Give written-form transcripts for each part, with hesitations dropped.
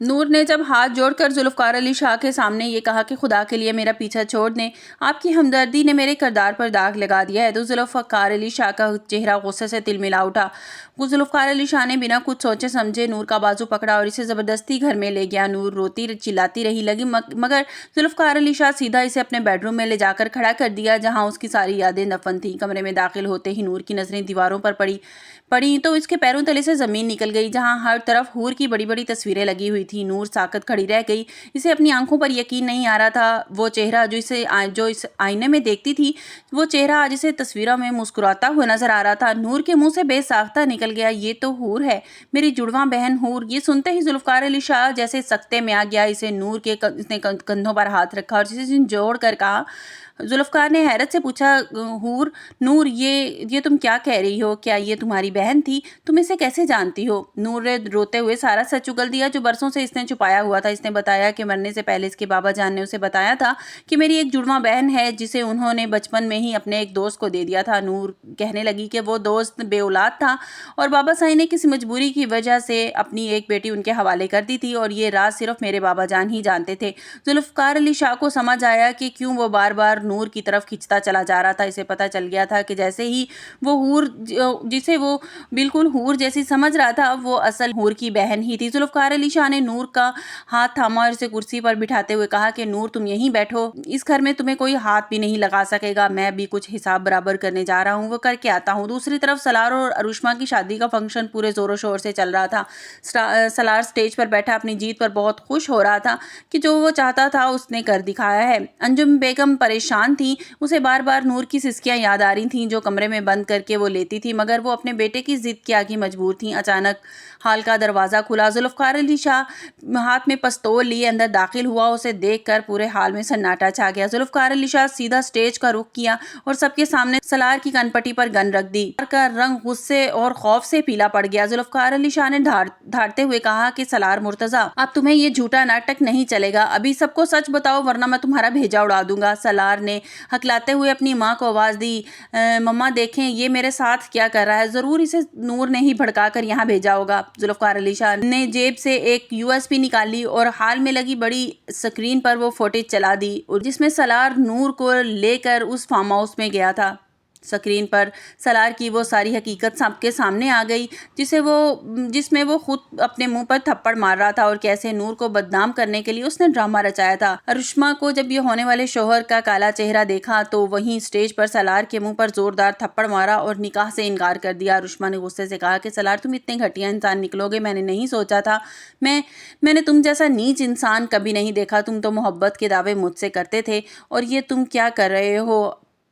नूर ने जब हाथ जोड़कर जुल्फ़कार अली शाह के सामने ये कहा कि खुदा के लिए मेरा पीछा छोड़ दें, आपकी हमदर्दी ने मेरे किरदार पर दाग लगा दिया है, तो जुल्फ़कार अली शाह का चेहरा गुस्से से तिलमिला उठा। जुल्फ़कार अली शाह ने बिना कुछ सोचे समझे नूर का बाजू पकड़ा और इसे ज़बरदस्ती घर में ले गया। नूर रोती चिल्लाती रही लगी, मगर जुल्फ़कार अली शाह सीधा इसे अपने बेडरूम में ले जाकर खड़ा कर दिया, जहाँ उसकी सारी यादें दफन थीं। कमरे में दाखिल होते ही नूर की नज़रें दीवारों पर पड़ी तो इसके पैरों तले से ज़मीन निकल गई, जहाँ हर तरफ हूर की बड़ी बड़ी तस्वीरें लगी हुई थी। नूर साकत खड़ी रह गई। इसे अपनी आंखों पर यकीन नहीं आ रहा था। वो चेहरा जो इस आईने में देखती थी, वो चेहरा आज इसे तस्वीरों में मुस्कुराता हुआ नजर आ रहा था। नूर के मुंह से बेसाख्ता निकल गया, ये तो हूर है, मेरी जुड़वा बहन हूर। ये सुनते ही जुल्फ़कार अली शाह जैसे सकते में आ गया। इसने कंधों पर हाथ रखा और इसे जोड़ कर कहा। जुल्फ़कार ने हैरत से पूछा, नूर ये तुम क्या कह रही हो? क्या ये तुम्हारी बहन थी? तुम इसे कैसे जानती हो? नूर ने रोते हुए सारा सच उगल दिया जो बरसों से इसने छुपाया हुआ था। इसने बताया कि मरने से पहले इसके बाबा जान ने उसे बताया था कि मेरी एक जुड़वा बहन है, जिसे उन्होंने बचपन में ही अपने एक दोस्त को दे दिया था। नूर कहने लगी कि वो दोस्त बेऔलाद था और बाबा साईं ने किसी मजबूरी की वजह से अपनी एक बेटी उनके हवाले कर दी थी, और ये राज सिर्फ मेरे बाबा जान ही जानते थे। जुल्फ़कार अली शाह को समझ आया कि क्यों वो बार बार नूर की तरफ खिंचता चला जा रहा था। इसे पता चल गया था कि जैसे ही वो हूर, जिसे वो बिल्कुल हूर जैसी समझ रहा था, वो असल हूर की बहन ही थी। जुल्फ़कार अली शाह ने नूर का हाथ थामा और इसे कुर्सी पर बिठाते हुए कहा कि नूर, तुम यहीं बैठो, इस घर में तुम्हें कोई हाथ भी नहीं लगा सकेगा। मैं भी कुछ हिसाब बराबर करने जा रहा हूँ, वो करके आता हूँ। दूसरी तरफ सलार और अरुष्मा की शादी का फंक्शन पूरे जोरों शोर से चल रहा था। सलार स्टेज पर बैठा अपनी जीत पर बहुत खुश हो रहा था कि जो वो चाहता था उसने कर दिखाया है। अंजुम बेगम परेशान थी। उसे बार बार नूर की सिसकियां याद आ रही थीं जो कमरे में बंद करके वो लेती थी, मगर वो अपने बेटे की जिद के आगे मजबूर थी। अचानक हाल का दरवाजा खुला। जुल्फ़कार अली शाह हाथ में पिस्तौल लिए अंदर दाखिल हुआ। उसे देखकर पूरे हाल में सन्नाटा छा गया। जुल्फ़कार अली शाह सीधा स्टेज का रुख किया और सबके सामने सलार की कनपटी पर गन रख दी। सलार का रंग गुस्से और खौफ से पीला पड़ गया। जुल्फ़कार अली शाह ने धारते हुए कहा कि सलार मुर्तज़ा, अब तुम्हें ये झूठा नाटक नहीं चलेगा। अभी सबको सच बताओ वरना मैं तुम्हारा भेजा उड़ा दूंगा। सलार ने हकलाते हुए अपनी माँ को आवाज़ दी, मम्मा देखें ये मेरे साथ क्या कर रहा है, ज़रूर इसे नूर ने ही भड़का कर यहाँ भेजा होगा। जुल्फ़कार अली शाह ने जेब से एक USB निकाली और हाल में लगी बड़ी स्क्रीन पर वो फुटेज चला दी, जिसमें सलार नूर को लेकर उस फार्म हाउस में गया था। स्क्रीन पर सलार की वो सारी हकीकत सबके सामने आ गई, जिसमें वो खुद अपने मुंह पर थप्पड़ मार रहा था और कैसे नूर को बदनाम करने के लिए उसने ड्रामा रचाया था। अरुष्मा को जब ये होने वाले शोहर का काला चेहरा देखा तो वहीं स्टेज पर सलार के मुंह पर जोरदार थप्पड़ मारा और निकाह से इनकार कर दिया। अरुष्मा ने गुस्से से कहा कि सलार, तुम इतने घटिया इंसान निकलोगे मैंने नहीं सोचा था। मैंने तुम जैसा नीच इंसान कभी नहीं देखा। तुम तो मोहब्बत के दावे मुझसे करते थे और ये तुम क्या कर रहे हो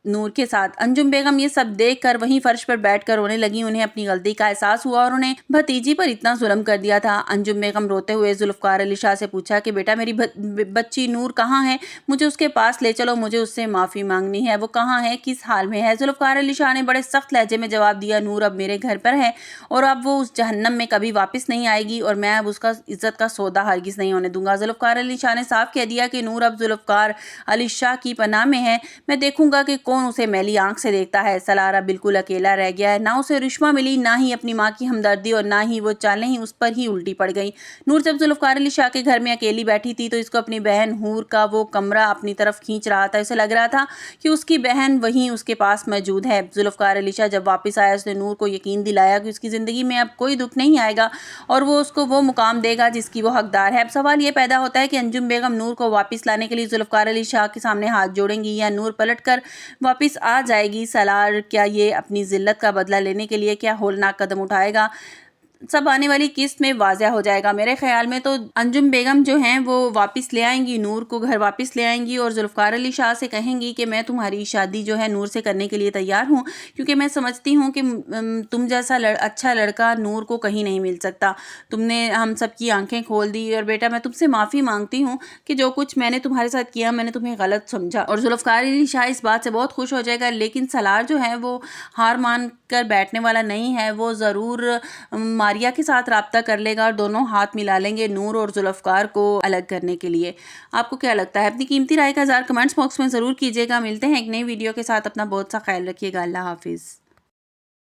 नूर के साथ। अंजुम बेगम ये सब देखकर वहीं फर्श पर बैठकर रोने लगी। उन्हें अपनी गलती का एहसास हुआ और उन्हें भतीजी पर इतना जुल्म कर दिया था। अंजुम बेगम रोते हुए जुल्फ़कार अली शाह से पूछा कि बेटा, मेरी बच्ची नूर कहाँ है? मुझे उसके पास ले चलो, मुझे उससे माफ़ी मांगनी है। वो कहाँ है, किस हाल में है? जुल्फ़कार अली शाह ने बड़े सख्त लहजे में जवाब दिया, नूर अब मेरे घर पर है और अब वो उस जहन्नम में कभी वापस नहीं आएगी और मैं अब उसका इज्जत का सौदा हरगिज़ नहीं होने दूंगा। जुल्फ़कार अली शाह ने साफ कह दिया कि नूर अब जुल्फ़कार अली शाह की पनाह में है। मैं देखूंगा कि कौन उसे मैली आंख से देखता है। सलारा बिल्कुल अकेला रह गया है। ना उसे रुश्मा मिली, ना ही अपनी माँ की हमदर्दी, और ना ही वो चालें ही उस पर ही उल्टी पड़ गई। नूर जब जुल्फ़कार अली शाह के घर में अकेली बैठी थी तो इसको अपनी बहन हूर का वो कमरा अपनी तरफ खींच रहा था। उसे लग रहा था कि उसकी बहन वहीं उसके पास मौजूद है। जुल्फ़कार अली शाह जब वापस आया उसने नूर को यकीन दिलाया कि उसकी ज़िंदगी में अब कोई दुख नहीं आएगा और वो उसको वो मुकाम देगा जिसकी वो हकदार है। अब सवाल ये पैदा होता है कि अंजुम बेगम नूर को वापस लाने के लिए जुल्फ़कार अली शाह के सामने हाथ जोड़ेंगी या नूर पलट कर वापस आ जाएगी। सलार क्या ये अपनी जिल्लत का बदला लेने के लिए क्या होलनाक कदम उठाएगा? सब आने वाली किस्त में वाज़ह हो जाएगा। मेरे ख्याल में तो अंजुम बेगम जो हैं वो वापस ले आएंगी, नूर को घर वापस ले आएंगी और जुल्फ़कार अली शाह से कहेंगी कि मैं तुम्हारी शादी जो है नूर से करने के लिए तैयार हूँ, क्योंकि मैं समझती हूँ कि तुम जैसा अच्छा लड़का नूर को कहीं नहीं मिल सकता। तुमने हम सब की आंखें खोल दी और बेटा मैं तुमसे माफ़ी मांगती हूँ कि जो कुछ मैंने तुम्हारे साथ किया मैंने तुम्हें गलत समझा। और जुल्फ़कार अली शाह इस बात से बहुत खुश हो जाएगा। लेकिन सलार जो है वो हार मान कर बैठने वाला नहीं है। वो ज़रूर मारिया के साथ राब्ता कर लेगा और दोनों हाथ मिला लेंगे नूर और जुल्फ़कार को अलग करने के लिए। आपको क्या लगता है? अपनी कीमती राय का इज़हार कमेंट्स बॉक्स में ज़रूर कीजिएगा। मिलते हैं एक नई वीडियो के साथ। अपना बहुत सा ख्याल रखिएगा। अल्लाह हाफिज़।